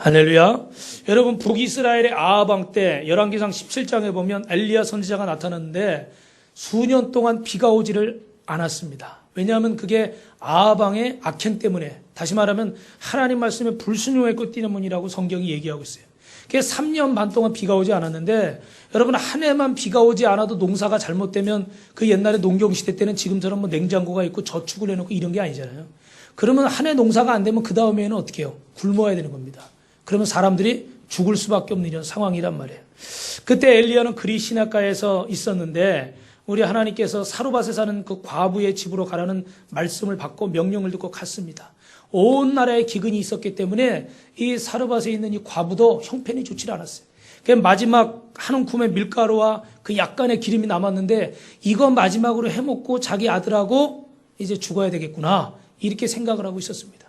할렐루야. 여러분, 북이스라엘의 아합 왕 때 열왕기상 17장에 보면 엘리야 선지자가 나타났는데 수년 동안 비가 오지를 않았습니다. 왜냐하면 그게 아합 왕의 악행 때문에, 다시 말하면 하나님 말씀에 불순종했고 때문이라고 성경이 얘기하고 있어요. 그게 3년 반 동안 비가 오지 않았는데, 여러분, 한 해만 비가 오지 않아도 농사가 잘못되면 그 옛날에 농경시대 때는 지금처럼 뭐 냉장고가 있고 저축을 해놓고 이런 게 아니잖아요. 그러면 한 해 농사가 안 되면 그 다음에는 어떻게 해요? 굶어야 되는 겁니다. 그러면 사람들이 죽을 수밖에 없는 이런 상황이란 말이에요. 그때 엘리야는 그리 시냇가에서 있었는데 우리 하나님께서 사르밧에 사는 그 과부의 집으로 가라는 말씀을 받고 명령을 듣고 갔습니다. 온 나라에 기근이 있었기 때문에 이 사르밧에 있는 이 과부도 형편이 좋지 않았어요. 마지막 한 움큼의 밀가루와 그 약간의 기름이 남았는데 이거 마지막으로 해먹고 자기 아들하고 이제 죽어야 되겠구나, 이렇게 생각을 하고 있었습니다.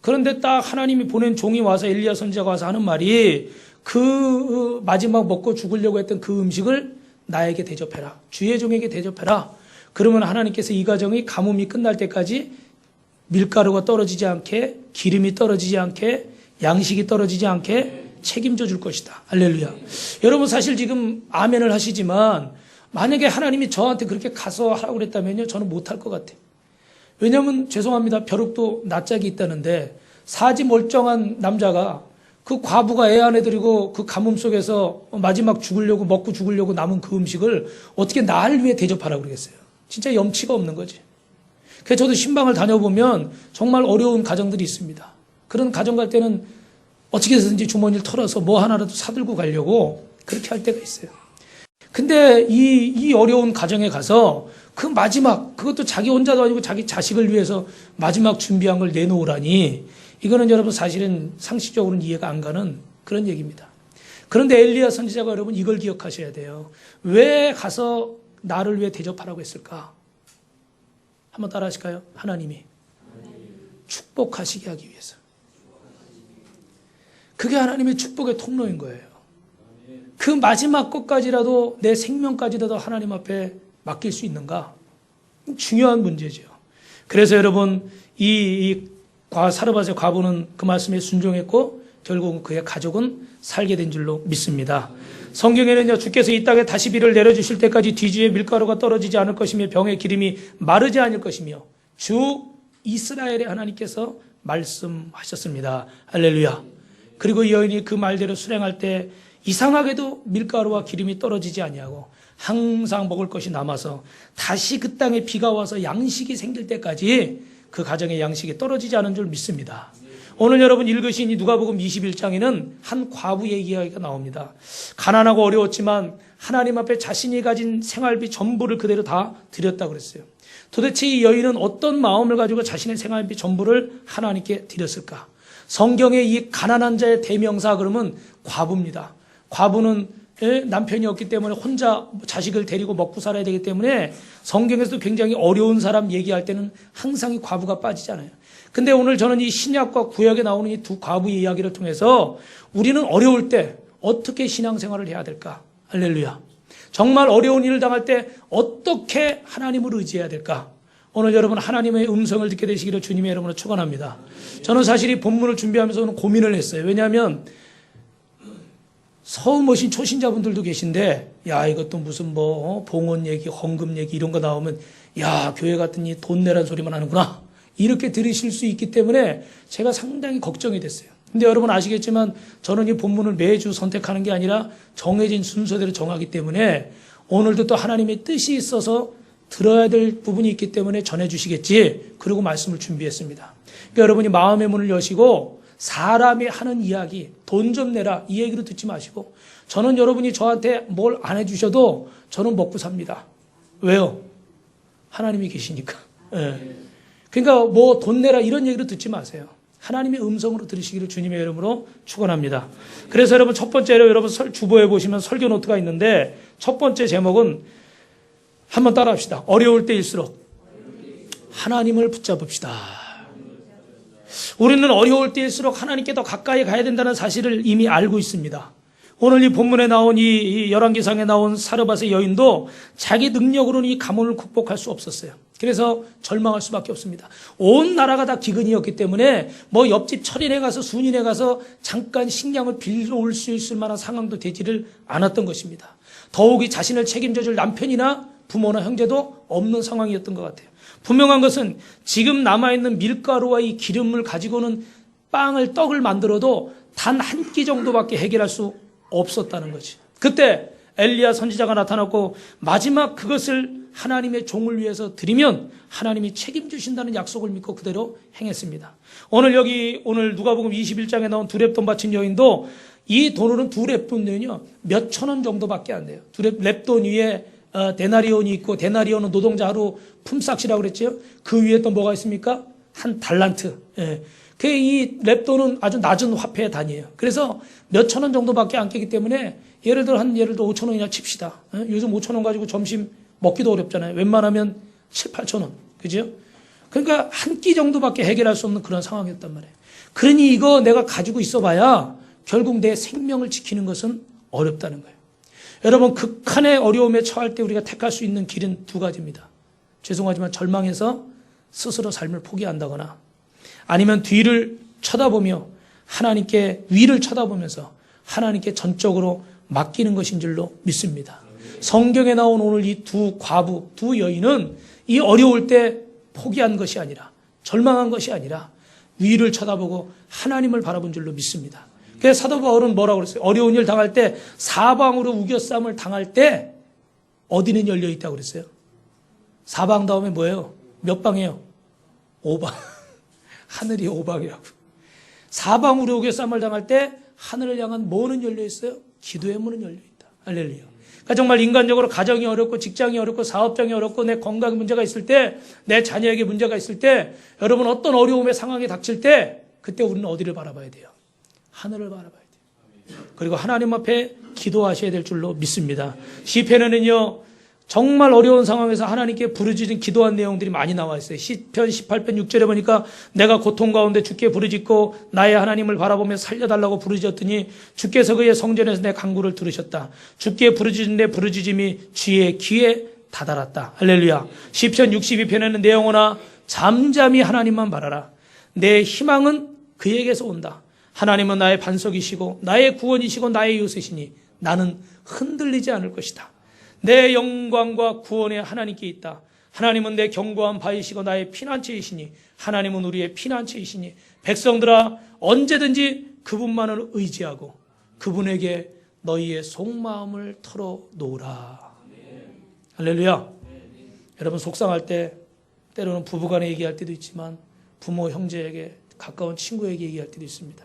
그런데 딱 하나님이 보낸 종이 와서, 엘리야 선지자가 와서 하는 말이, 그 마지막 먹고 죽으려고 했던 그 음식을 나에게 대접해라. 주의 종에게 대접해라. 그러면 하나님께서 이 가정이 가뭄이 끝날 때까지 밀가루가 떨어지지 않게, 기름이 떨어지지 않게, 양식이 떨어지지 않게 책임져 줄 것이다. 할렐루야. 여러분, 사실 지금 아멘을 하시지만 만약에 하나님이 저한테 그렇게 가서 하라고 그랬다면요, 저는 못할 것 같아요. 왜냐하면 죄송합니다, 벼룩도 낯짝이 있다는데 사지 멀쩡한 남자가 그 과부가 애 안에 들이고 그 가뭄 속에서 마지막 죽으려고, 먹고 죽으려고 남은 그 음식을 어떻게 나를 위해 대접하라고 그러겠어요. 진짜 염치가 없는 거지. 그래서 저도 신방을 다녀보면 정말 어려운 가정들이 있습니다. 그런 가정 갈 때는 어떻게 해서든지 주머니를 털어서 뭐 하나라도 사들고 가려고 그렇게 할 때가 있어요. 근데 이 어려운 가정에 가서 그 마지막, 그것도 자기 혼자도 아니고 자기 자식을 위해서 마지막 준비한 걸 내놓으라니, 이거는 여러분 사실은 상식적으로는 이해가 안 가는 그런 얘기입니다. 그런데 엘리야 선지자가 여러분 이걸 기억하셔야 돼요. 왜 가서 나를 위해 대접하라고 했을까? 한번 따라 하실까요? 하나님이 축복하시게 하기 위해서. 그게 하나님의 축복의 통로인 거예요. 그 마지막 것까지라도, 내 생명까지라도 하나님 앞에 맡길 수 있는가? 중요한 문제죠. 그래서 여러분, 사르밧의 과부는 그 말씀에 순종했고 결국은 그의 가족은 살게 된 줄로 믿습니다. 성경에는요, 주께서 이 땅에 다시 비를 내려주실 때까지 뒤주에 밀가루가 떨어지지 않을 것이며 병의 기름이 마르지 않을 것이며 주 이스라엘의 하나님께서 말씀하셨습니다. 할렐루야. 그리고 이 여인이 그 말대로 수행할 때 이상하게도 밀가루와 기름이 떨어지지 아니하고 항상 먹을 것이 남아서 다시 그 땅에 비가 와서 양식이 생길 때까지 그 가정의 양식이 떨어지지 않은 줄 믿습니다. 오늘 여러분 읽으신 이 누가복음 21장에는 한 과부의 이야기가 나옵니다. 가난하고 어려웠지만 하나님 앞에 자신이 가진 생활비 전부를 그대로 다 드렸다고 그랬어요. 도대체 이 여인은 어떤 마음을 가지고 자신의 생활비 전부를 하나님께 드렸을까? 성경의 이 가난한 자의 대명사 그러면 과부입니다. 과부는 남편이 없기 때문에 혼자 자식을 데리고 먹고 살아야 되기 때문에 성경에서도 굉장히 어려운 사람 얘기할 때는 항상 이 과부가 빠지잖아요. 근데 오늘 저는 이 신약과 구약에 나오는 이 두 과부의 이야기를 통해서 우리는 어려울 때 어떻게 신앙생활을 해야 될까? 할렐루야. 정말 어려운 일을 당할 때 어떻게 하나님을 의지해야 될까? 오늘 여러분 하나님의 음성을 듣게 되시기를 주님의 이름으로 축원합니다. 저는 사실 이 본문을 준비하면서는 고민을 했어요. 왜냐하면 처음 오신 초신자분들도 계신데, 야, 이것도 무슨 봉헌 얘기, 헌금 얘기 이런 거 나오면, 야, 교회 갔더니 돈 내란 소리만 하는구나, 이렇게 들으실 수 있기 때문에 제가 상당히 걱정이 됐어요. 근데 여러분 아시겠지만 저는 이 본문을 매주 선택하는 게 아니라 정해진 순서대로 정하기 때문에 오늘도 또 하나님의 뜻이 있어서 들어야 될 부분이 있기 때문에 전해주시겠지, 그리고 말씀을 준비했습니다. 그러니까 여러분이 마음의 문을 여시고 사람이 하는 이야기, 돈 좀 내라, 이 얘기를 듣지 마시고, 저는 여러분이 저한테 뭘 안 해주셔도 저는 먹고 삽니다. 왜요? 하나님이 계시니까. 네. 그러니까 뭐 돈 내라 이런 얘기를 듣지 마세요. 하나님의 음성으로 들으시기를 주님의 이름으로 축원합니다. 그래서 여러분 첫 번째로 여러분 주보에 보시면 설교 노트가 있는데 첫 번째 제목은 한번 따라 합시다. 어려울 때일수록 하나님을 붙잡읍시다. 우리는 어려울 때일수록 하나님께 더 가까이 가야 된다는 사실을 이미 알고 있습니다. 오늘 이 본문에 나온 이 열왕기상에 나온 사르밧의 여인도 자기 능력으로는 이 가뭄을 극복할 수 없었어요. 그래서 절망할 수밖에 없습니다. 온 나라가 다 기근이었기 때문에 뭐 옆집 철인에 가서 순인에 가서 잠깐 식량을 빌려올 수 있을 만한 상황도 되지를 않았던 것입니다. 더욱이 자신을 책임져줄 남편이나 부모나 형제도 없는 상황이었던 것 같아요. 분명한 것은 지금 남아있는 밀가루와 이 기름을 가지고는 떡을 만들어도 단 한 끼 정도밖에 해결할 수 없었다는 거지. 그때 엘리야 선지자가 나타났고 마지막 그것을 하나님의 종을 위해서 드리면 하나님이 책임주신다는 약속을 믿고 그대로 행했습니다. 오늘 누가복음 21장에 나온 두 렙돈 바친 여인도 이 돈으로는 두 렙돈은요 몇 천 원 정도밖에 안 돼요. 두 렙돈 위에 데나리온이 있고, 데나리온은 노동자 하루 품삯이라고 그랬죠. 그 위에 또 뭐가 있습니까? 한 달란트. 예. 이 렙돈은 아주 낮은 화폐의 단위예요. 그래서 몇 천 원 정도밖에 안 깨기 때문에 예를 들어 5천 원이나 칩시다. 요즘 5천 원 가지고 점심 먹기도 어렵잖아요. 웬만하면 7, 8천 원. 그죠? 그러니까 한 끼 정도밖에 해결할 수 없는 그런 상황이었단 말이에요. 그러니 이거 내가 가지고 있어 봐야 결국 내 생명을 지키는 것은 어렵다는 거예요. 여러분, 극한의 어려움에 처할 때 우리가 택할 수 있는 길은 두 가지입니다. 죄송하지만 절망해서 스스로 삶을 포기한다거나 아니면 뒤를 쳐다보며 하나님께 위를 쳐다보면서 하나님께 전적으로 맡기는 것인 줄로 믿습니다. 성경에 나온 오늘 이 두 과부, 두 여인은 이 어려울 때 포기한 것이 아니라 절망한 것이 아니라 위를 쳐다보고 하나님을 바라본 줄로 믿습니다. 그래서 사도 바울은 뭐라고 그랬어요? 어려운 일 당할 때 사방으로 우겨쌈을 당할 때 어디는 열려 있다고 그랬어요? 사방 다음에 뭐예요? 몇 방이에요? 5방. 하늘이 5방이라고. 사방으로 우겨쌈을 당할 때 하늘을 향한 뭐는 열려 있어요? 기도의 문은 열려 있다. 할렐루야. 그러니까 정말 인간적으로 가정이 어렵고 직장이 어렵고 사업장이 어렵고 내 건강 문제가 있을 때, 내 자녀에게 문제가 있을 때, 여러분 어떤 어려움의 상황이 닥칠 때 그때 우리는 어디를 바라봐야 돼요? 하늘을 바라봐야 돼요. 그리고 하나님 앞에 기도하셔야 될 줄로 믿습니다. 시편에는요 정말 어려운 상황에서 하나님께 부르짖은 기도한 내용들이 많이 나와 있어요. 시편 18편 6절에 보니까 내가 고통 가운데 주께 부르짖고 나의 하나님을 바라보며 살려달라고 부르짖었더니 주께서 그의 성전에서 내 간구를 들으셨다. 주께 부르짖은 내 부르짖음이 주의 귀에 다다랐다. 할렐루야. 시편 62편에는 내 영혼아 잠잠히 하나님만 바라라. 내 희망은 그에게서 온다. 하나님은 나의 반석이시고 나의 구원이시고 나의 요새시니 나는 흔들리지 않을 것이다. 내 영광과 구원의 하나님께 있다. 하나님은 내 견고한 바이시고 나의 피난처이시니 하나님은 우리의 피난처이시니 백성들아 언제든지 그분만을 의지하고 그분에게 너희의 속마음을 털어놓으라. 할렐루야. 여러분 속상할 때 때로는 부부간에 얘기할 때도 있지만 부모 형제에게 가까운 친구에게 얘기할 때도 있습니다.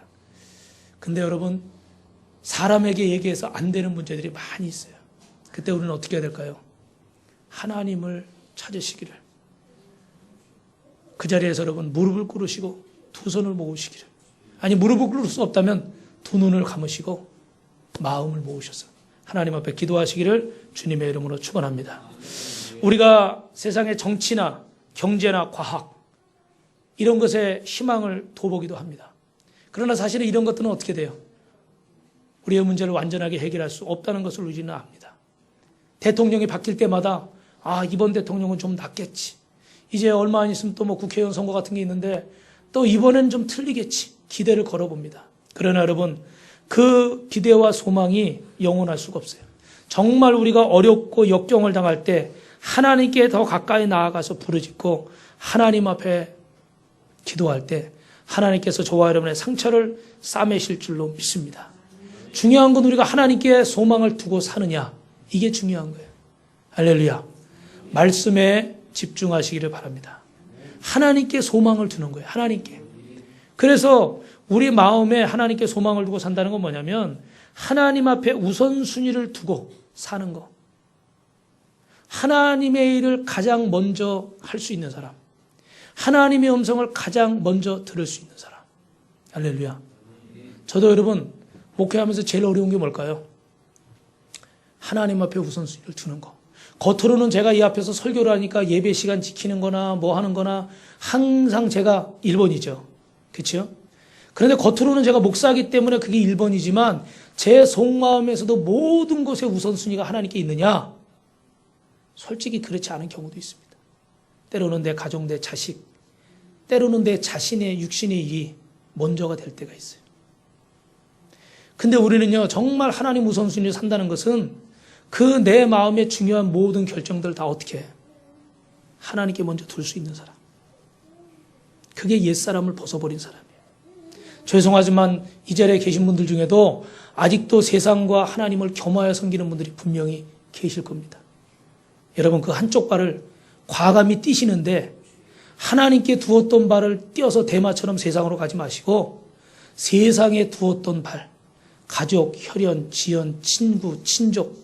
근데 여러분 사람에게 얘기해서 안 되는 문제들이 많이 있어요. 그때 우리는 어떻게 해야 될까요? 하나님을 찾으시기를. 그 자리에서 여러분 무릎을 꿇으시고 두 손을 모으시기를. 아니 무릎을 꿇을 수 없다면 두 눈을 감으시고 마음을 모으셔서 하나님 앞에 기도하시기를 주님의 이름으로 축원합니다. 우리가 세상의 정치나 경제나 과학 이런 것에 희망을 둬보기도 합니다. 그러나 사실은 이런 것들은 어떻게 돼요? 우리의 문제를 완전하게 해결할 수 없다는 것을 우리는 압니다. 대통령이 바뀔 때마다 이번 대통령은 좀 낫겠지. 이제 얼마 안 있으면 또 뭐 국회의원 선거 같은 게 있는데 또 이번엔 좀 틀리겠지. 기대를 걸어봅니다. 그러나 여러분 그 기대와 소망이 영원할 수가 없어요. 정말 우리가 어렵고 역경을 당할 때 하나님께 더 가까이 나아가서 부르짖고 하나님 앞에 기도할 때 하나님께서 저와 여러분의 상처를 싸매실 줄로 믿습니다. 중요한 건 우리가 하나님께 소망을 두고 사느냐, 이게 중요한 거예요. 할렐루야. 말씀에 집중하시기를 바랍니다. 하나님께 소망을 두는 거예요. 하나님께. 그래서 우리 마음에 하나님께 소망을 두고 산다는 건 뭐냐면 하나님 앞에 우선순위를 두고 사는 거. 하나님의 일을 가장 먼저 할 수 있는 사람. 하나님의 음성을 가장 먼저 들을 수 있는 사람. 할렐루야. 저도 여러분 목회하면서 제일 어려운 게 뭘까요? 하나님 앞에 우선순위를 두는 거. 겉으로는 제가 이 앞에서 설교를 하니까 예배 시간 지키는 거나 뭐 하는 거나 항상 제가 1번이죠. 그렇죠? 그런데 겉으로는 제가 목사이기 때문에 그게 1번이지만 제 속마음에서도 모든 것의 우선순위가 하나님께 있느냐? 솔직히 그렇지 않은 경우도 있습니다. 때로는 내 가족, 내 자식, 때로는 내 자신의 육신의 일이 먼저가 될 때가 있어요. 근데 우리는요, 정말 하나님 우선순위를 산다는 것은 그 내 마음의 중요한 모든 결정들을 다 어떻게 해? 하나님께 먼저 둘 수 있는 사람. 그게 옛사람을 벗어버린 사람이에요. 죄송하지만 이 자리에 계신 분들 중에도 아직도 세상과 하나님을 겸하여 섬기는 분들이 분명히 계실 겁니다. 여러분, 그 한쪽 발을 과감히 뛰시는데 하나님께 두었던 발을 띄어서 대마처럼 세상으로 가지 마시고 세상에 두었던 발, 가족, 혈연, 지연, 친구, 친족,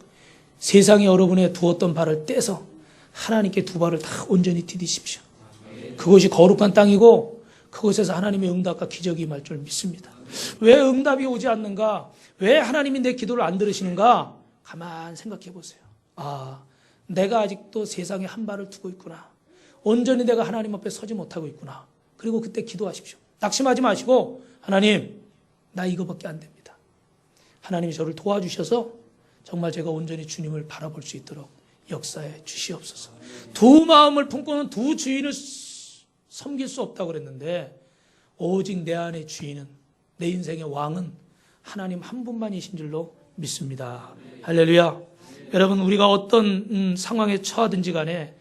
세상에 여러분의 두었던 발을 떼서 하나님께 두 발을 다 온전히 디디십시오. 그것이 거룩한 땅이고 그곳에서 하나님의 응답과 기적이 임할 줄 믿습니다. 왜 응답이 오지 않는가? 왜 하나님이 내 기도를 안 들으시는가? 가만 생각해 보세요. 아, 내가 아직도 세상에 한 발을 두고 있구나. 온전히 내가 하나님 앞에 서지 못하고 있구나. 그리고 그때 기도하십시오. 낙심하지 마시고 하나님, 나 이거밖에 안 됩니다. 하나님이 저를 도와주셔서 정말 제가 온전히 주님을 바라볼 수 있도록 역사해 주시옵소서. 두 마음을 품고는 두 주인을 섬길 수 없다고 그랬는데 오직 내 안의 주인은, 내 인생의 왕은 하나님 한 분만이신 줄로 믿습니다. 할렐루야. 여러분, 우리가 어떤 상황에 처하든지 간에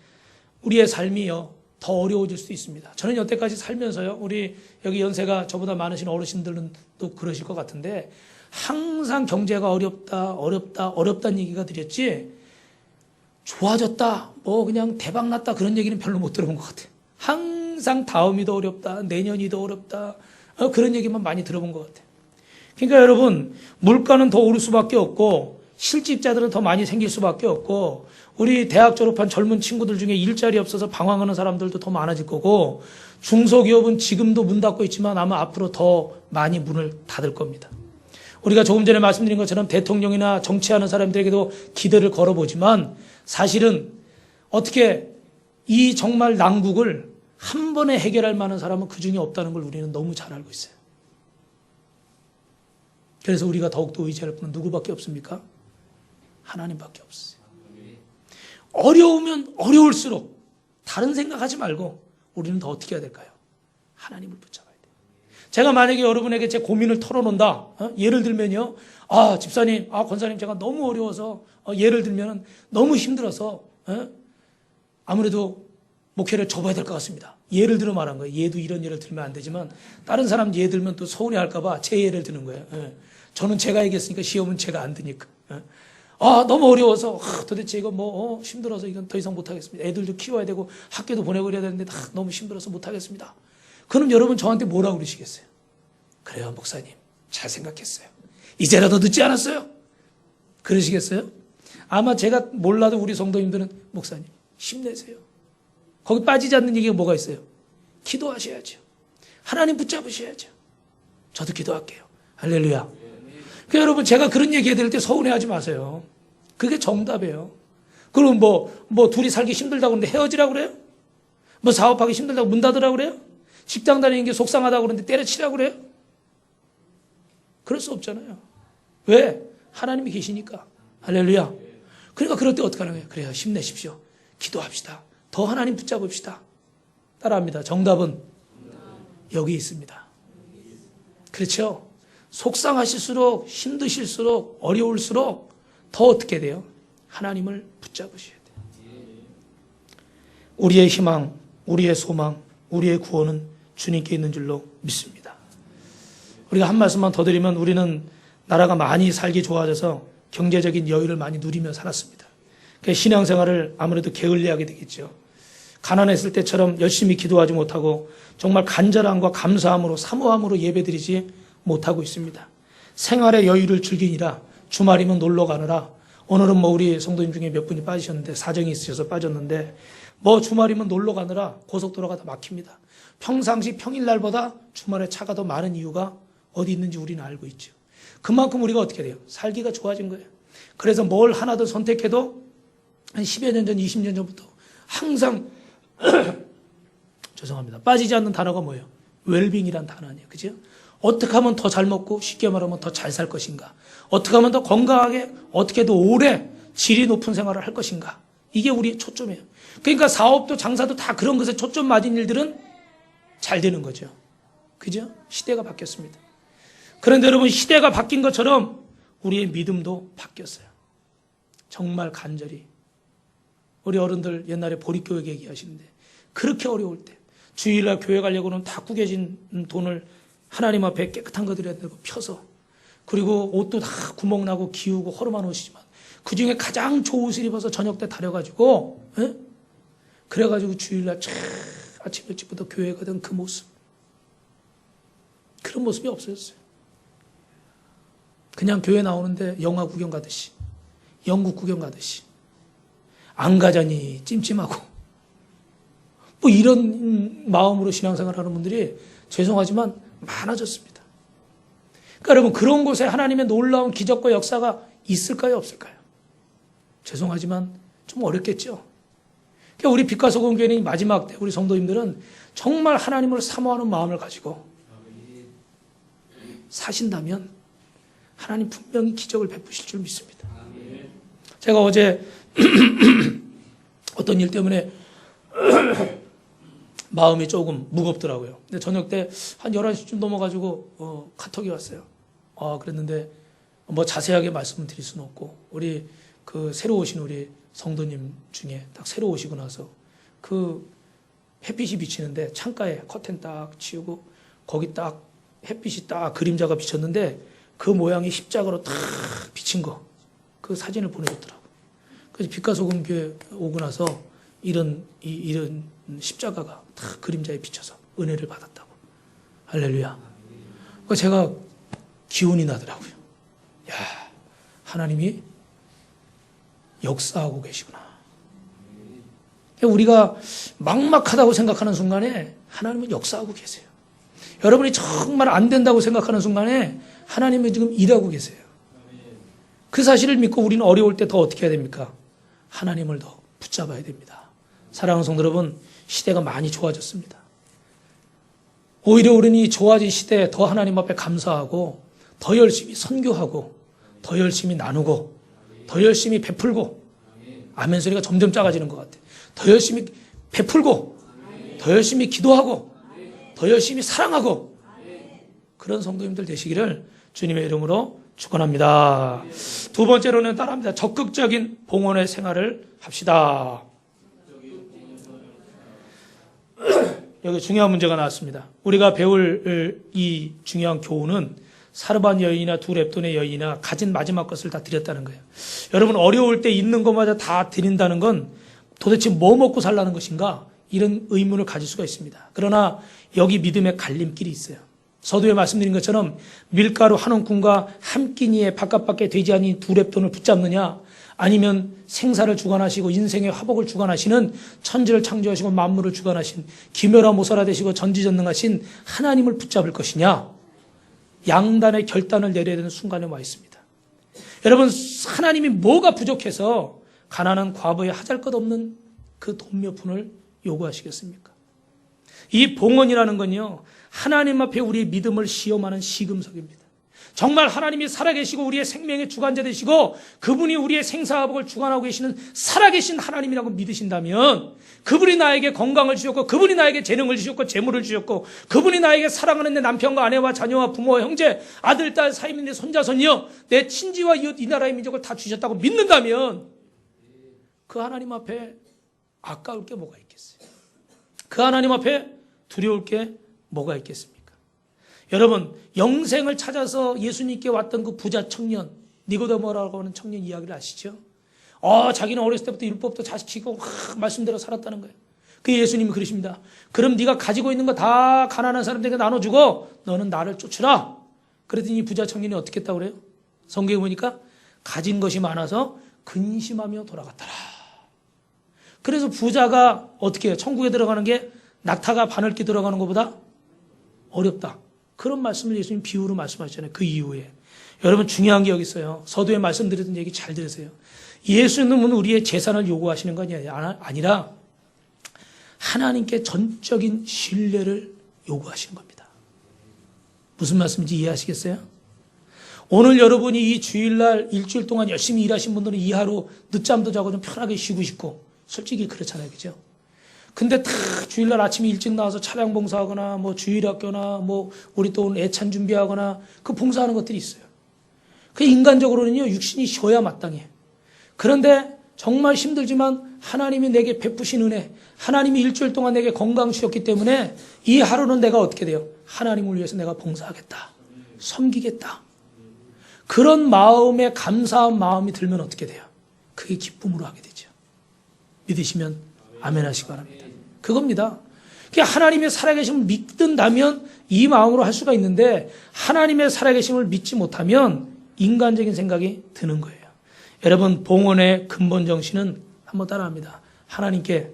우리의 삶이요 더 어려워질 수 있습니다. 저는 여태까지 살면서요, 우리 여기 연세가 저보다 많으신 어르신들은 또 그러실 것 같은데 항상 경제가 어렵다는 얘기가 드렸지 좋아졌다, 뭐 그냥 대박 났다 그런 얘기는 별로 못 들어본 것 같아요. 항상 다음이 더 어렵다, 내년이 더 어렵다, 그런 얘기만 많이 들어본 것 같아요. 그러니까 여러분, 물가는 더 오를 수밖에 없고 실직자들은 더 많이 생길 수밖에 없고 우리 대학 졸업한 젊은 친구들 중에 일자리 없어서 방황하는 사람들도 더 많아질 거고 중소기업은 지금도 문 닫고 있지만 아마 앞으로 더 많이 문을 닫을 겁니다. 우리가 조금 전에 말씀드린 것처럼 대통령이나 정치하는 사람들에게도 기대를 걸어보지만 사실은 어떻게 이 정말 난국을 한 번에 해결할 만한 사람은 그 중에 없다는 걸 우리는 너무 잘 알고 있어요. 그래서 우리가 더욱더 의지할 분은 누구밖에 없습니까? 하나님밖에 없어요. 어려우면 어려울수록 다른 생각하지 말고 우리는 더 어떻게 해야 될까요? 하나님을 붙잡아야 돼요. 제가 만약에 여러분에게 제 고민을 털어놓는다. 예를 들면요. 집사님, 권사님 제가 너무 어려워서 예를 들면 너무 힘들어서 아무래도 목회를 접어야 될 것 같습니다. 예를 들어 말한 거예요. 얘도 이런 예를 들면 안 되지만 다른 사람 예 들면 또 서운해할까 봐 제 예를 드는 거예요. 저는 제가 얘기했으니까 시험은 제가 안 드니까. 너무 어려워서 도대체 이거 힘들어서 이건 더 이상 못하겠습니다. 애들도 키워야 되고 학교도 보내고 그래야 되는데 너무 힘들어서 못하겠습니다. 그럼 여러분 저한테 뭐라고 그러시겠어요? 그래요, 목사님. 잘 생각했어요. 이제라도 늦지 않았어요? 그러시겠어요? 아마 제가 몰라도 우리 성도님들은 목사님 힘내세요. 거기 빠지지 않는 얘기가 뭐가 있어요? 기도하셔야죠. 하나님 붙잡으셔야죠. 저도 기도할게요. 할렐루야. 그러니까 여러분, 제가 그런 얘기 해드릴 때 서운해하지 마세요. 그게 정답이에요. 그럼 뭐 둘이 살기 힘들다고 그러는데 헤어지라고 그래요? 뭐 사업하기 힘들다고 문 닫으라고 그래요? 직장 다니는 게 속상하다고 그러는데 때려치라고 그래요? 그럴 수 없잖아요. 왜? 하나님이 계시니까. 할렐루야. 그러니까 그럴 때 어떻게 하는 거예요? 그래요, 힘내십시오. 기도합시다. 더 하나님 붙잡읍시다. 따라합니다. 정답은 여기 있습니다. 그렇죠? 속상하실수록, 힘드실수록, 어려울수록 더 어떻게 돼요? 하나님을 붙잡으셔야 돼요. 우리의 희망, 우리의 소망, 우리의 구원은 주님께 있는 줄로 믿습니다. 우리가 한 말씀만 더 드리면 우리는 나라가 많이 살기 좋아져서 경제적인 여유를 많이 누리며 살았습니다. 그래서 신앙생활을 아무래도 게을리하게 되겠죠. 가난했을 때처럼 열심히 기도하지 못하고 정말 간절함과 감사함으로 사모함으로 예배드리지 못하고 있습니다. 생활의 여유를 즐기니라 주말이면 놀러 가느라 오늘은 우리 성도님 중에 몇 분이 빠지셨는데 사정이 있으셔서 빠졌는데 주말이면 놀러 가느라 고속도로가 다 막힙니다. 평상시 평일날보다 주말에 차가 더 많은 이유가 어디 있는지 우리는 알고 있죠. 그만큼 우리가 어떻게 돼요? 살기가 좋아진 거예요. 그래서 뭘 하나도 선택해도 한 10여 년 전, 20년 전부터 항상 죄송합니다. 빠지지 않는 단어가 뭐예요? 웰빙이란 단어 아니에요. 그죠? 어떻게 하면 더 잘 먹고 쉽게 말하면 더 잘 살 것인가? 어떻게 하면 더 건강하게 어떻게 더 오래 질이 높은 생활을 할 것인가? 이게 우리의 초점이에요. 그러니까 사업도 장사도 다 그런 것에 초점 맞은 일들은 잘 되는 거죠. 그죠? 시대가 바뀌었습니다. 그런데 여러분, 시대가 바뀐 것처럼 우리의 믿음도 바뀌었어요. 정말 간절히. 우리 어른들 옛날에 보릿교회 얘기하시는데 그렇게 어려울 때 주일날 교회 가려고는 다 구겨진 돈을 하나님 앞에 깨끗한 것들에 펴서, 그리고 옷도 다 구멍나고 기우고 허름한 옷이지만 그중에 가장 좋은 옷을 입어서 저녁 때 다려가지고, 그래가지고 주일날 쫙 아침 일찍부터 교회 가던 그 모습, 그런 모습이 없어졌어요. 그냥 교회 나오는데 영화 구경 가듯이, 영국 구경 가듯이, 안 가자니 찜찜하고, 뭐 이런 마음으로 신앙생활 하는 분들이 죄송하지만 많아졌습니다. 그러니까 여러분, 그런 곳에 하나님의 놀라운 기적과 역사가 있을까요, 없을까요? 죄송하지만 좀 어렵겠죠. 그러니까 우리 빛과 소금 교회는 마지막 때 우리 성도님들은 정말 하나님을 사모하는 마음을 가지고 사신다면 하나님 분명히 기적을 베푸실 줄 믿습니다. 제가 어제 어떤 일 때문에 마음이 조금 무겁더라고요. 근데 저녁 때 한 11시쯤 넘어가지고 카톡이 왔어요. 그랬는데 뭐 자세하게 말씀을 드릴 수는 없고, 우리 그 새로 오신 우리 성도님 중에 딱 새로 오시고 나서 그 햇빛이 비치는데 창가에 커튼 딱 치우고 거기 딱 햇빛이 딱 그림자가 비쳤는데 그 모양이 십자가로 딱 비친 거, 그 사진을 보내줬더라고요. 그래서 빛과 소금 교회 오고 나서 이런 십자가가 딱 그림자에 비쳐서 은혜를 받았다고. 할렐루야. 그러니까 제가 기운이 나더라고요. 야, 하나님이 역사하고 계시구나. 우리가 막막하다고 생각하는 순간에 하나님은 역사하고 계세요. 여러분이 정말 안 된다고 생각하는 순간에 하나님은 지금 일하고 계세요. 그 사실을 믿고 우리는 어려울 때 더 어떻게 해야 됩니까? 하나님을 더 붙잡아야 됩니다. 사랑하는 성도 여러분, 시대가 많이 좋아졌습니다. 오히려 우리는 이 좋아진 시대에 더 하나님 앞에 감사하고 더 열심히 선교하고 더 열심히 나누고 더 열심히 베풀고, 아멘 소리가 점점 작아지는 것 같아요. 더 열심히 베풀고 더 열심히 기도하고 더 열심히 사랑하고 그런 성도님들 되시기를 주님의 이름으로 축원합니다. 두 번째로는 따라합니다. 적극적인 봉헌의 생활을 합시다. 여기 중요한 문제가 나왔습니다. 우리가 배울 이 중요한 교훈은 사르반 여인이나 두 렙돈의 여인이나 가진 마지막 것을 다 드렸다는 거예요. 여러분, 어려울 때 있는 것마다 다 드린다는 건 도대체 뭐 먹고 살라는 것인가? 이런 의문을 가질 수가 있습니다. 그러나 여기 믿음의 갈림길이 있어요. 서두에 말씀드린 것처럼 밀가루 한 움큼과 한 끼니에 바깥밖에 되지 않은 두 렙돈을 붙잡느냐, 아니면 생사를 주관하시고 인생의 화복을 주관하시는 천지를 창조하시고 만물을 주관하신 기묘라 모사라 되시고 전지전능하신 하나님을 붙잡을 것이냐, 양단의 결단을 내려야 되는 순간에 와 있습니다. 여러분, 하나님이 뭐가 부족해서 가난한 과부의 하잘것없는 그 돈 몇 푼을 요구하시겠습니까? 이 봉헌이라는 건요, 하나님 앞에 우리의 믿음을 시험하는 시금석입니다. 정말 하나님이 살아계시고 우리의 생명의 주관자 되시고 그분이 우리의 생사화복을 주관하고 계시는 살아계신 하나님이라고 믿으신다면, 그분이 나에게 건강을 주셨고 그분이 나에게 재능을 주셨고 재물을 주셨고 그분이 나에게 사랑하는 내 남편과 아내와 자녀와 부모와 형제, 아들, 딸, 사임인 내 손자, 손녀, 내 친지와 이웃, 이 나라의 민족을 다 주셨다고 믿는다면 그 하나님 앞에 아까울 게 뭐가 있겠어요? 그 하나님 앞에 두려울 게 뭐가 있겠습니까? 여러분, 영생을 찾아서 예수님께 왔던 그 부자 청년, 니고데모라고 하는 청년 이야기를 아시죠? 자기는 어렸을 때부터 율법도 잘 지키고 말씀대로 살았다는 거예요. 그 예수님이 그러십니다. 그럼 네가 가지고 있는 거 다 가난한 사람들에게 나눠주고 너는 나를 쫓으라. 그랬더니 이 부자 청년이 어떻게 했다고 그래요? 성경에 보니까 가진 것이 많아서 근심하며 돌아갔더라. 그래서 부자가 어떻게 해요? 천국에 들어가는 게 낙타가 바늘기 들어가는 것보다 어렵다. 그런 말씀을 예수님 비유로 말씀하셨잖아요. 그 이후에. 여러분, 중요한 게 여기 있어요. 서두에 말씀드렸던 얘기 잘 들으세요. 예수님은 우리의 재산을 요구하시는 건 아니라 하나님께 전적인 신뢰를 요구하시는 겁니다. 무슨 말씀인지 이해하시겠어요? 오늘 여러분이 이 주일날 일주일 동안 열심히 일하신 분들은 이 하루 늦잠도 자고 좀 편하게 쉬고 싶고 솔직히 그렇잖아요. 그죠? 근데 다 주일날 아침에 일찍 나와서 차량 봉사하거나 뭐 주일학교나 뭐 우리 또 오늘 애찬 준비하거나 그 봉사하는 것들이 있어요. 그 인간적으로는요, 육신이 쉬어야 마땅해. 그런데 정말 힘들지만 하나님이 내게 베푸신 은혜, 하나님이 일주일 동안 내게 건강 주셨기 때문에 이 하루는 내가 어떻게 돼요? 하나님을 위해서 내가 봉사하겠다. 섬기겠다. 그런 마음에 감사한 마음이 들면 어떻게 돼요? 그게 기쁨으로 하게 되죠. 믿으시면 아멘 하시기 바랍니다. 그겁니다. 하나님의 살아계심을 믿는다면 이 마음으로 할 수가 있는데 하나님의 살아계심을 믿지 못하면 인간적인 생각이 드는 거예요. 여러분, 봉헌의 근본 정신은 한번 따라합니다. 하나님께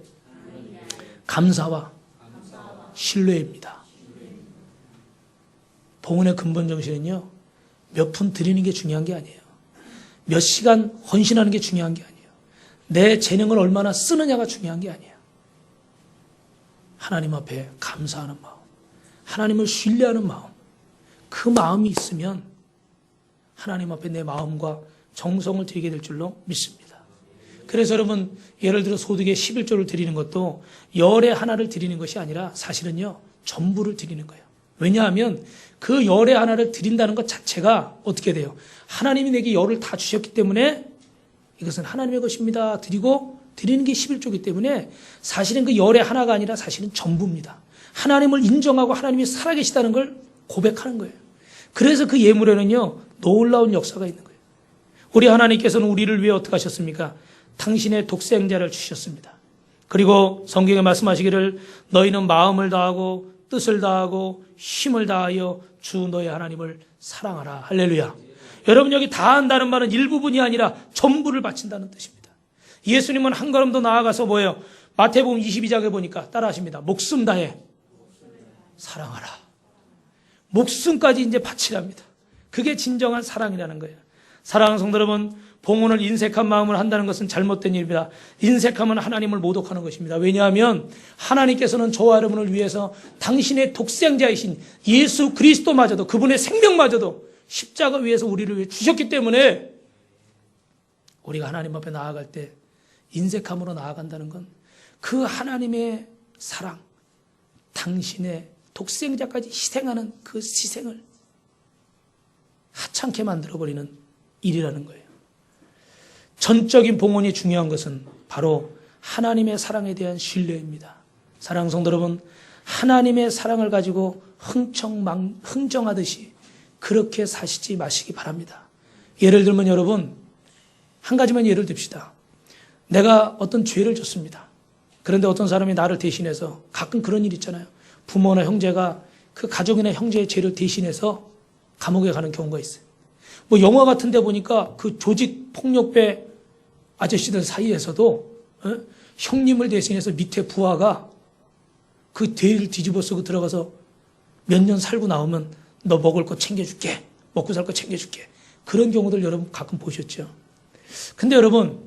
감사와 신뢰입니다. 봉헌의 근본 정신은요, 몇 푼 드리는 게 중요한 게 아니에요. 몇 시간 헌신하는 게 중요한 게 아니에요. 내 재능을 얼마나 쓰느냐가 중요한 게 아니에요. 하나님 앞에 감사하는 마음, 하나님을 신뢰하는 마음, 그 마음이 있으면 하나님 앞에 내 마음과 정성을 드리게 될 줄로 믿습니다. 그래서 여러분, 예를 들어 소득의 11조를 드리는 것도 열의 하나를 드리는 것이 아니라 사실은요, 전부를 드리는 거예요. 왜냐하면 그 열의 하나를 드린다는 것 자체가 어떻게 돼요? 하나님이 내게 열을 다 주셨기 때문에 이것은 하나님의 것입니다. 드리는 게 11조이기 때문에 사실은 그 열의 하나가 아니라 사실은 전부입니다. 하나님을 인정하고 하나님이 살아계시다는 걸 고백하는 거예요. 그래서 그 예물에는요, 놀라운 역사가 있는 거예요. 우리 하나님께서는 우리를 위해 어떻게 하셨습니까? 당신의 독생자를 주셨습니다. 그리고 성경에 말씀하시기를 너희는 마음을 다하고 뜻을 다하고 힘을 다하여 주 너희 하나님을 사랑하라. 할렐루야. 여러분, 여기 다한다는 말은 일부분이 아니라 전부를 바친다는 뜻입니다. 예수님은 한 걸음 더 나아가서 뭐예요? 마태복음 22장에 보니까 따라하십니다. 목숨 다해 사랑하라. 목숨까지 이제 바치랍니다. 그게 진정한 사랑이라는 거예요. 사랑하는 성도 여러분, 봉헌을 인색한 마음을 한다는 것은 잘못된 일입니다. 인색하면 하나님을 모독하는 것입니다. 왜냐하면 하나님께서는 저와 여러분을 위해서 당신의 독생자이신 예수 그리스도마저도, 그분의 생명마저도 십자가 위에서 우리를 위해 주셨기 때문에 우리가 하나님 앞에 나아갈 때 인색함으로 나아간다는 건 그 하나님의 사랑, 당신의 독생자까지 희생하는 그 희생을 하찮게 만들어버리는 일이라는 거예요. 전적인 봉헌이 중요한 것은 바로 하나님의 사랑에 대한 신뢰입니다. 사랑하는 성도 여러분, 하나님의 사랑을 가지고 흥정하듯이 그렇게 사시지 마시기 바랍니다. 예를 들면 여러분, 한 가지만 예를 듭시다. 내가 어떤 죄를 졌습니다. 그런데 어떤 사람이 나를 대신해서, 가끔 그런 일 있잖아요. 부모나 형제가 그 가족이나 형제의 죄를 대신해서 감옥에 가는 경우가 있어요. 뭐 영화 같은 데 보니까 그 조직 폭력배 아저씨들 사이에서도 형님을 대신해서 밑에 부하가 그 죄를 뒤집어 쓰고 들어가서 몇 년 살고 나오면 너 먹을 거 챙겨줄게, 먹고 살 거 챙겨줄게. 그런 경우들 여러분 가끔 보셨죠. 근데 여러분,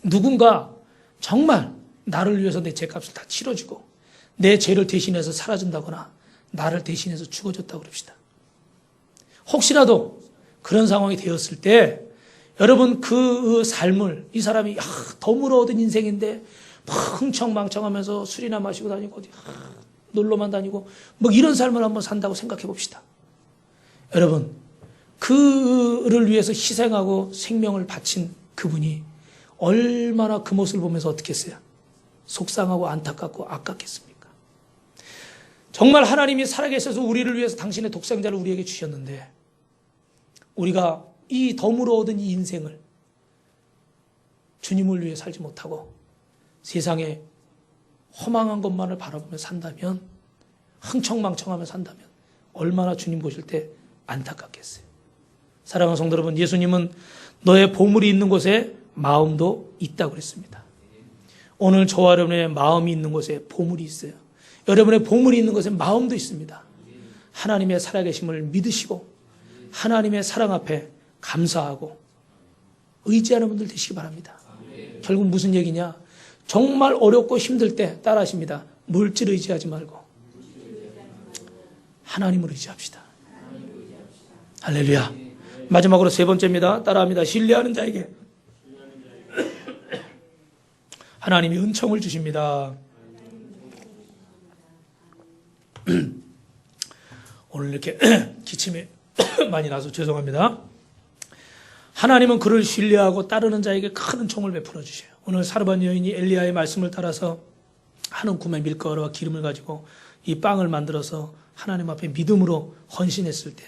누군가 정말 나를 위해서 내 죄값을 다 치러주고 내 죄를 대신해서 사라진다거나 나를 대신해서 죽어줬다고 그럽시다. 혹시라도 그런 상황이 되었을 때 여러분, 그 삶을, 이 사람이 덤으로 얻은 인생인데 막 흥청망청하면서 술이나 마시고 다니고 어디 놀러만 다니고 뭐 이런 삶을 한번 산다고 생각해 봅시다. 여러분, 그를 위해서 희생하고 생명을 바친 그분이 얼마나 그 모습을 보면서 어떻게 했어요? 속상하고 안타깝고 아깝겠습니까? 정말 하나님이 살아계셔서 우리를 위해서 당신의 독생자를 우리에게 주셨는데 우리가 이 덤으로 얻은 이 인생을 주님을 위해 살지 못하고 세상에 허망한 것만을 바라보며 산다면, 흥청망청하며 산다면 얼마나 주님 보실 때 안타깝겠어요. 사랑하는 성도 여러분, 예수님은 너의 보물이 있는 곳에 마음도 있다고 그랬습니다. 오늘 저와 여러분의 마음이 있는 곳에 보물이 있어요. 여러분의 보물이 있는 곳에 마음도 있습니다. 하나님의 살아계심을 믿으시고 하나님의 사랑 앞에 감사하고 의지하는 분들 되시기 바랍니다. 결국 무슨 얘기냐? 정말 어렵고 힘들 때 따라하십니다. 물질 의지하지 말고 하나님을 의지합시다. 할렐루야. 마지막으로 세 번째입니다. 따라합니다. 신뢰하는 자에게 하나님이 은총을 주십니다. 오늘 이렇게 기침이 많이 나서 죄송합니다. 하나님은 그를 신뢰하고 따르는 자에게 큰 은총을 베풀어 주셔요. 오늘 사르밧 여인이 엘리야의 말씀을 따라서 한 움큼의 밀가루와 기름을 가지고 이 빵을 만들어서 하나님 앞에 믿음으로 헌신했을 때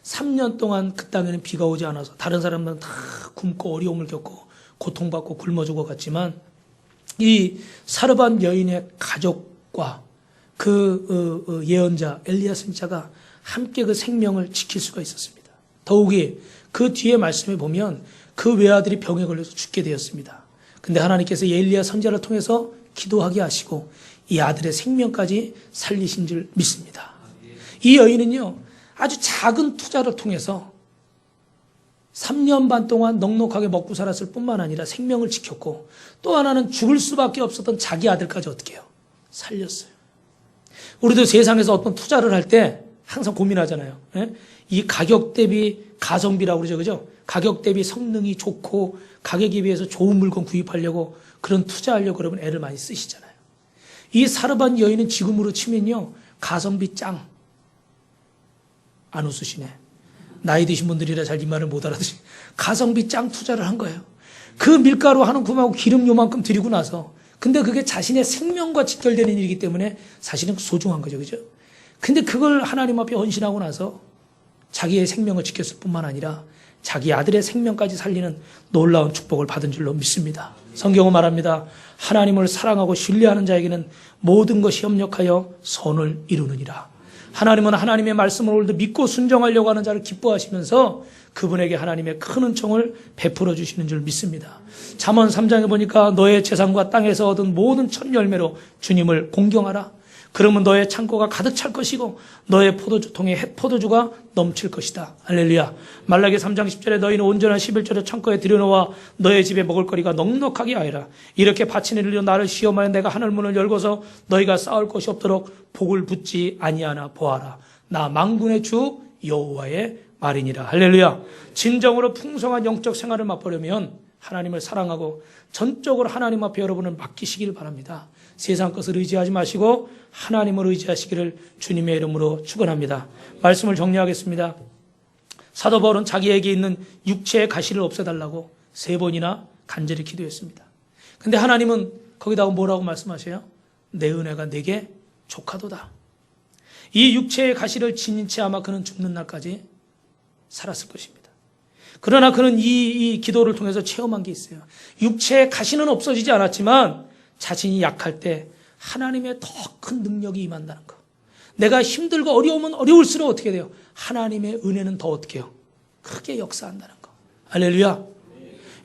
3년 동안 그 땅에는 비가 오지 않아서 다른 사람들은 다 굶고 어려움을 겪고 고통받고 굶어 죽어갔지만 이 사르밧 여인의 가족과 그 예언자 엘리야 선지자가 함께 그 생명을 지킬 수가 있었습니다. 더욱이 그 뒤에 말씀에 보면 그 외아들이 병에 걸려서 죽게 되었습니다. 근데 하나님께서 엘리야 선지자를 통해서 기도하게 하시고 이 아들의 생명까지 살리신 줄 믿습니다. 이 여인은요, 아주 작은 투자를 통해서 3년 반 동안 넉넉하게 먹고 살았을 뿐만 아니라 생명을 지켰고 또 하나는 죽을 수밖에 없었던 자기 아들까지 어떻게 해요? 살렸어요. 우리도 세상에서 어떤 투자를 할 때 항상 고민하잖아요. 예? 이 가격 대비 가성비라고 그러죠. 그죠? 가격 대비 성능이 좋고 가격에 비해서 좋은 물건 구입하려고 그런 투자하려고 그러면 애를 많이 쓰시잖아요. 이 사르밧 여인은 지금으로 치면요, 가성비 짱. 안 웃으시네. 나이 드신 분들이라 잘 이 말을 못 알아듣지. 가성비 짱 투자를 한 거예요. 그 밀가루 한 움큼하고 기름 요만큼 들이고 나서 근데 그게 자신의 생명과 직결되는 일이기 때문에 사실은 소중한 거죠. 그죠? 근데 그걸 하나님 앞에 헌신하고 나서 자기의 생명을 지켰을 뿐만 아니라 자기 아들의 생명까지 살리는 놀라운 축복을 받은 줄로 믿습니다. 성경은 말합니다. 하나님을 사랑하고 신뢰하는 자에게는 모든 것이 협력하여 선을 이루느니라. 하나님은 하나님의 말씀을 오늘도 믿고 순종하려고 하는 자를 기뻐하시면서 그분에게 하나님의 큰 은총을 베풀어 주시는 줄 믿습니다. 잠언 3장에 보니까 너의 재산과 땅에서 얻은 모든 첫 열매로 주님을 공경하라. 그러면 너의 창고가 가득 찰 것이고 너의 포도주통에 포도주가 넘칠 것이다. 할렐루야. 말라기 3장 10절에 너희는 온전한 11조를 창고에 들여놓아 너의 집에 먹을거리가 넉넉하게 하여라. 이렇게 바치는 일로 나를 시험하여 내가 하늘 문을 열고서 너희가 쌓을 것이 없도록 복을 붓지 아니하나 보아라. 나 만군의 주 여호와의 말이니라. 할렐루야. 진정으로 풍성한 영적 생활을 맛보려면 하나님을 사랑하고 전적으로 하나님 앞에 여러분을 맡기시길 바랍니다. 세상 것을 의지하지 마시고 하나님을 의지하시기를 주님의 이름으로 축원합니다. 말씀을 정리하겠습니다. 사도 바울은 자기에게 있는 육체의 가시를 없애달라고 3번이나 간절히 기도했습니다. 근데 하나님은 거기다가 뭐라고 말씀하세요? 내 은혜가 내게 족하도다. 이 육체의 가시를 지닌 채 아마 그는 죽는 날까지 살았을 것입니다. 그러나 그는 이 기도를 통해서 체험한 게 있어요. 육체의 가시는 없어지지 않았지만 자신이 약할 때 하나님의 더 큰 능력이 임한다는 거. 내가 힘들고 어려우면 어려울수록 어떻게 돼요? 하나님의 은혜는 더 어떻게 해요? 크게 역사한다는 거. 할렐루야.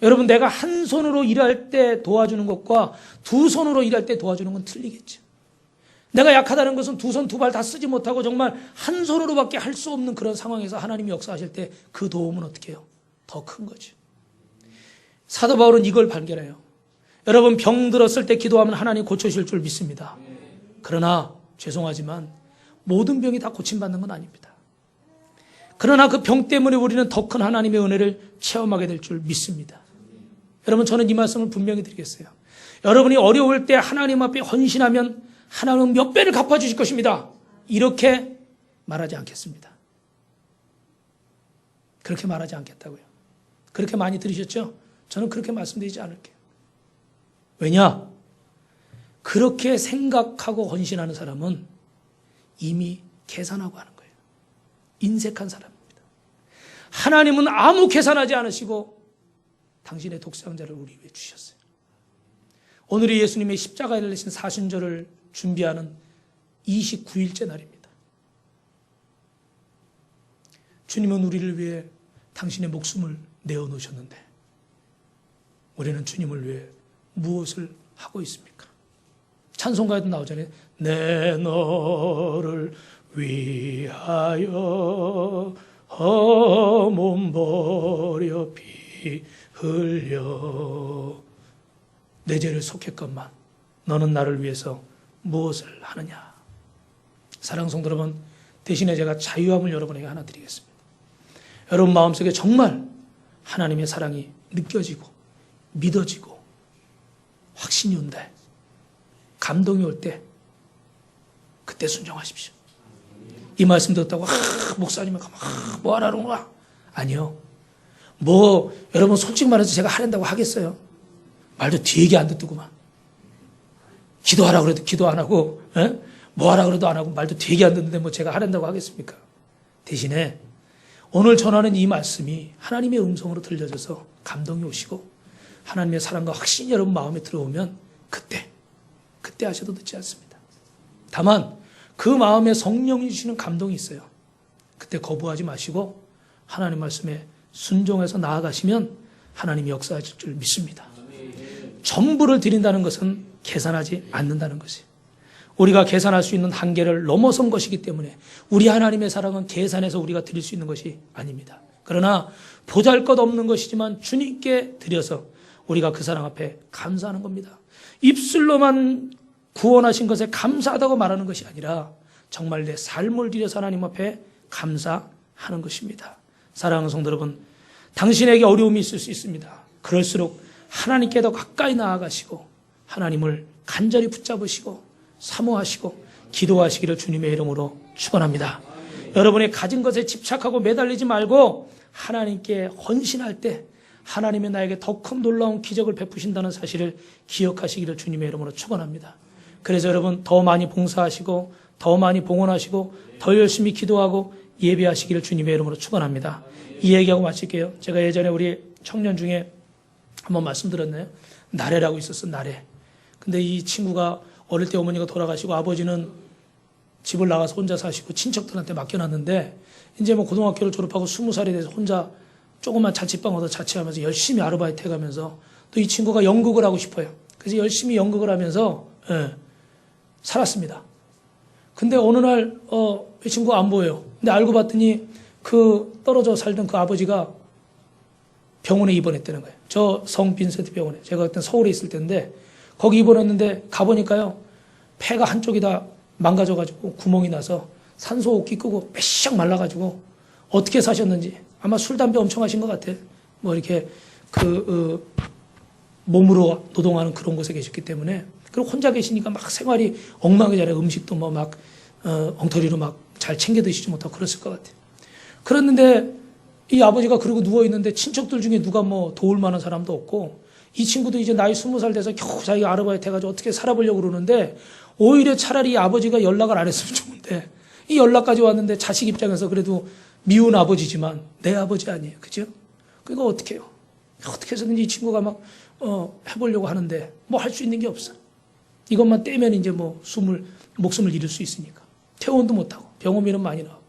여러분, 내가 한 손으로 일할 때 도와주는 것과 두 손으로 일할 때 도와주는 건 틀리겠죠. 내가 약하다는 것은 두 손 두 발 다 쓰지 못하고 정말 한 손으로밖에 할 수 없는 그런 상황에서 하나님이 역사하실 때 그 도움은 어떻게 해요? 더 큰 거죠. 사도 바울은 이걸 발견해요. 여러분, 병 들었을 때 기도하면 하나님 고쳐주실 줄 믿습니다. 그러나 죄송하지만 모든 병이 다 고침받는 건 아닙니다. 그러나 그 병 때문에 우리는 더 큰 하나님의 은혜를 체험하게 될 줄 믿습니다. 여러분, 저는 이 말씀을 분명히 드리겠어요. 여러분이 어려울 때 하나님 앞에 헌신하면 하나님은 몇 배를 갚아주실 것입니다. 이렇게 말하지 않겠습니다. 그렇게 말하지 않겠다고요. 그렇게 많이 들으셨죠? 저는 그렇게 말씀드리지 않을게요. 왜냐? 그렇게 생각하고 헌신하는 사람은 이미 계산하고 하는 거예요. 인색한 사람입니다. 하나님은 아무 계산하지 않으시고 당신의 독생자를 우리 위해 주셨어요. 오늘이 예수님의 십자가에 달리신 사순절을 준비하는 29일째 날입니다. 주님은 우리를 위해 당신의 목숨을 내어놓으셨는데 우리는 주님을 위해 무엇을 하고 있습니까? 찬송가에도 나오잖아요. 내 너를 위하여 몸 버려 피 흘려 내 죄를 속했건만 너는 나를 위해서 무엇을 하느냐. 사랑하는 성도 여러분, 대신에 제가 자유함을 여러분에게 하나 드리겠습니다. 여러분 마음속에 정말 하나님의 사랑이 느껴지고 믿어지고 확신이 온다. 감동이 올 때 그때 순종하십시오. 이 말씀 듣다고 목사님은 뭐 하라는 거야? 아니요. 뭐 여러분 솔직히 말해서 제가 하란다고 하겠어요? 말도 되게 안 듣더구만. 기도하라 그래도 기도 안 하고 뭐 하라 그래도 안 하고 말도 되게 안 듣는데 뭐 제가 하란다고 하겠습니까? 대신에 오늘 전하는 이 말씀이 하나님의 음성으로 들려져서 감동이 오시고 하나님의 사랑과 확신이 여러분 마음에 들어오면 그때 하셔도 늦지 않습니다. 다만 그 마음에 성령이 주시는 감동이 있어요. 그때 거부하지 마시고 하나님 말씀에 순종해서 나아가시면 하나님이 역사하실 줄 믿습니다. 전부를 드린다는 것은 계산하지 않는다는 것이에요. 우리가 계산할 수 있는 한계를 넘어선 것이기 때문에 우리 하나님의 사랑은 계산해서 우리가 드릴 수 있는 것이 아닙니다. 그러나 보잘것없는 것이지만 주님께 드려서 우리가 그 사랑 앞에 감사하는 겁니다. 입술로만 구원하신 것에 감사하다고 말하는 것이 아니라 정말 내 삶을 들여서 하나님 앞에 감사하는 것입니다. 사랑하는 성도 여러분, 당신에게 어려움이 있을 수 있습니다. 그럴수록 하나님께 더 가까이 나아가시고 하나님을 간절히 붙잡으시고 사모하시고 기도하시기를 주님의 이름으로 축원합니다. 여러분의 가진 것에 집착하고 매달리지 말고 하나님께 헌신할 때 하나님이 나에게 더 큰 놀라운 기적을 베푸신다는 사실을 기억하시기를 주님의 이름으로 축원합니다. 그래서 여러분 더 많이 봉사하시고 더 많이 봉헌하시고 더 열심히 기도하고 예배하시기를 주님의 이름으로 축원합니다. 이 얘기하고 마칠게요. 제가 예전에 우리 청년 중에 한번 말씀드렸나요? 나래라고 있었어, 나래. 근데 이 친구가 어릴 때 어머니가 돌아가시고 아버지는 집을 나가서 혼자 사시고 친척들한테 맡겨놨는데 이제 뭐 고등학교를 졸업하고 20살이 돼서 혼자 조그만 자취방 얻어 자취하면서 열심히 아르바이트 해가면서 또 이 친구가 연극을 하고 싶어요. 그래서 열심히 연극을 하면서 살았습니다. 근데 어느 날 이 친구가 안 보여요. 근데 알고 봤더니 그 떨어져 살던 그 아버지가 병원에 입원했다는 거예요. 저 성 빈센트 병원에. 제가 그때 서울에 있을 때인데 거기 입원했는데 가보니까요. 폐가 한쪽이 다 망가져가지고 구멍이 나서 산소호흡기 끄고 빼샥 말라가지고 어떻게 사셨는지 아마 술, 담배 엄청 하신 것 같아. 뭐 이렇게 몸으로 노동하는 그런 곳에 계셨기 때문에 그리고 혼자 계시니까 막 생활이 엉망이잖아요. 음식도 뭐 막 엉터리로 막 잘 챙겨 드시지 못하고 그랬을 것 같아요. 그랬는데 이 아버지가 그러고 누워있는데 친척들 중에 누가 뭐 도울 만한 사람도 없고 이 친구도 이제 나이 20살 돼서 겨우 자기가 아르바이트 해가지고 어떻게 살아보려고 그러는데 오히려 차라리 이 아버지가 연락을 안 했으면 좋은데 이 연락까지 왔는데 자식 입장에서 그래도 미운 아버지지만 내 아버지 아니에요. 그죠? 그러니까 어떻게 해요? 어떻게 해서든지 이 친구가 막 해보려고 하는데 뭐 할 수 있는 게 없어. 이것만 떼면 이제 뭐 목숨을 잃을 수 있으니까. 퇴원도 못하고 병원비는 많이 나오고.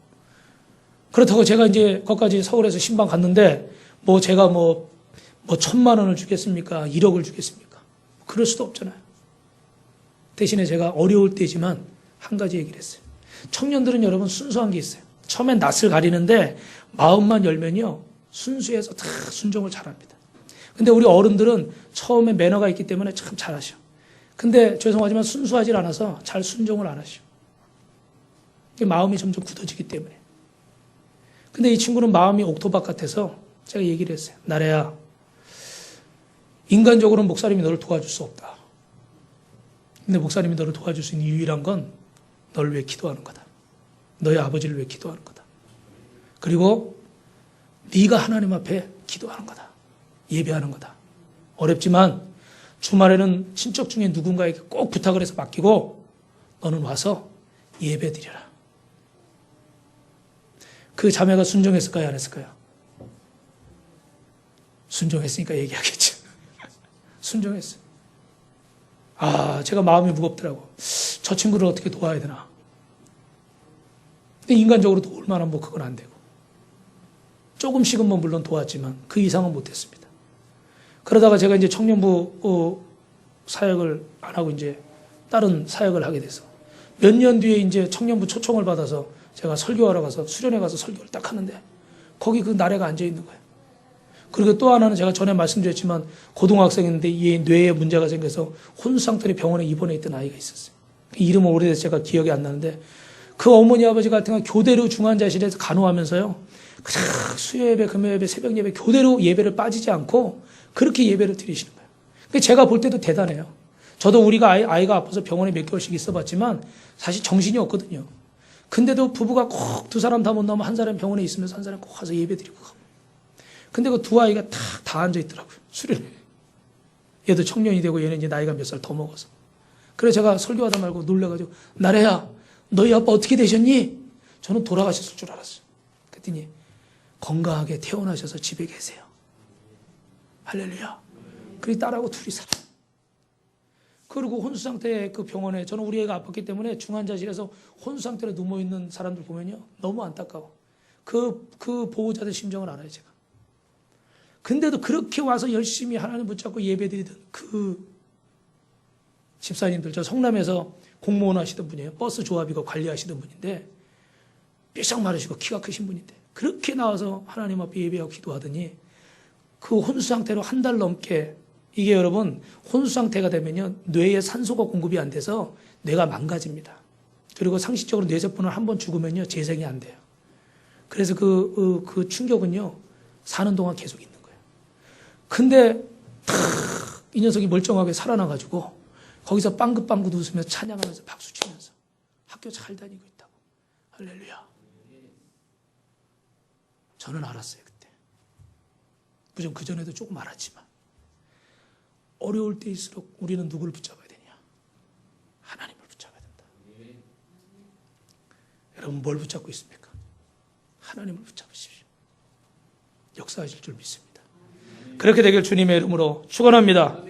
그렇다고 제가 이제 거기까지 서울에서 신방 갔는데 뭐 제가 뭐 1,000만 원을 주겠습니까? 1억을 주겠습니까? 그럴 수도 없잖아요. 대신에 제가 어려울 때지만 한 가지 얘기를 했어요. 청년들은 여러분 순수한 게 있어요. 처음엔 낯을 가리는데 마음만 열면요. 순수해서 다 순종을 잘합니다. 근데 우리 어른들은 처음에 매너가 있기 때문에 참 잘하셔. 근데 죄송하지만 순수하지 않아서 잘 순종을 안 하셔. 마음이 점점 굳어지기 때문에. 근데 이 친구는 마음이 옥토박 같아서 제가 얘기를 했어요. 나래야, 인간적으로는 목사님이 너를 도와줄 수 없다. 근데 목사님이 너를 도와줄 수 있는 유일한 건 너를 위해 기도하는 거다. 너의 아버지를 위해 기도하는 거다. 그리고 네가 하나님 앞에 기도하는 거다. 예배하는 거다. 어렵지만 주말에는 친척 중에 누군가에게 꼭 부탁을 해서 맡기고 너는 와서 예배 드려라. 그 자매가 순종했을까요? 안 했을까요? 순종했으니까 얘기하겠죠. 순종했어요. 제가 마음이 무겁더라고. 저 친구를 어떻게 도와야 되나. 근데 인간적으로 도울 만한 뭐 그건 안 되고. 조금씩은 뭐 물론 도왔지만 그 이상은 못했습니다. 그러다가 제가 이제 청년부 사역을 안 하고 이제 다른 사역을 하게 돼서 몇 년 뒤에 이제 청년부 초청을 받아서 제가 설교하러 가서 수련회 가서 설교를 딱 하는데 거기 그 나래가 앉아 있는 거예요. 그리고 또 하나는 제가 전에 말씀드렸지만 고등학생인데 얘 뇌에 문제가 생겨서 혼수 상태로 병원에 입원해 있던 아이가 있었어요. 그 이름은 오래돼서 제가 기억이 안 나는데 그 어머니 아버지 같은 경우 교대로 중환자실에서 간호하면서요. 그냥 수요예배, 금요예배, 새벽예배 교대로 예배를 빠지지 않고 그렇게 예배를 드리시는 거예요. 그러니까 제가 볼 때도 대단해요. 저도 우리가 아이가 아파서 병원에 몇 개월씩 있어봤지만 사실 정신이 없거든요. 근데도 부부가 꼭 두 사람 다 못 나오면 한 사람 병원에 있으면서 한 사람 꼭 가서 예배 드리고 가고. 근데 그 두 아이가 다 앉아있더라고요. 수련회. 얘도 청년이 되고 얘는 이제 나이가 몇 살 더 먹어서. 그래서 제가 설교하다 말고 놀래가지고 나래야 너희 아빠 어떻게 되셨니? 저는 돌아가셨을 줄 알았어요. 그랬더니 건강하게 퇴원하셔서 집에 계세요. 할렐루야. 그리 딸하고 둘이 살아. 그리고 혼수 상태의 그 병원에 저는 우리 애가 아팠기 때문에 중환자실에서 혼수 상태로 누워있는 사람들 보면요. 너무 안타까워. 그 보호자들 심정을 알아요, 제가. 근데도 그렇게 와서 열심히 하나님 붙잡고 예배드리던 그 집사님들, 저 성남에서 공무원 하시던 분이에요. 버스 조합이고 관리하시던 분인데 삐싹 마르시고 키가 크신 분인데 그렇게 나와서 하나님 앞에 예배하고 기도하더니 그 혼수 상태로 한 달 넘게 이게 여러분 혼수 상태가 되면요 뇌에 산소가 공급이 안 돼서 뇌가 망가집니다. 그리고 상식적으로 뇌세포는 한 번 죽으면요 재생이 안 돼요. 그래서 그 충격은요 사는 동안 계속 있는 거예요. 근데 이 녀석이 멀쩡하게 살아나가지고 거기서 빵긋빵긋 웃으면서 찬양하면서 박수 치면서 학교 잘 다니고 있다고. 할렐루야. 저는 알았어요 그때. 물론 그전에도 조금 알았지만 어려울 때일수록 우리는 누구를 붙잡아야 되냐? 하나님을 붙잡아야 된다. 여러분 뭘 붙잡고 있습니까? 하나님을 붙잡으십시오. 역사하실 줄 믿습니다. 그렇게 되길 주님의 이름으로 축원합니다.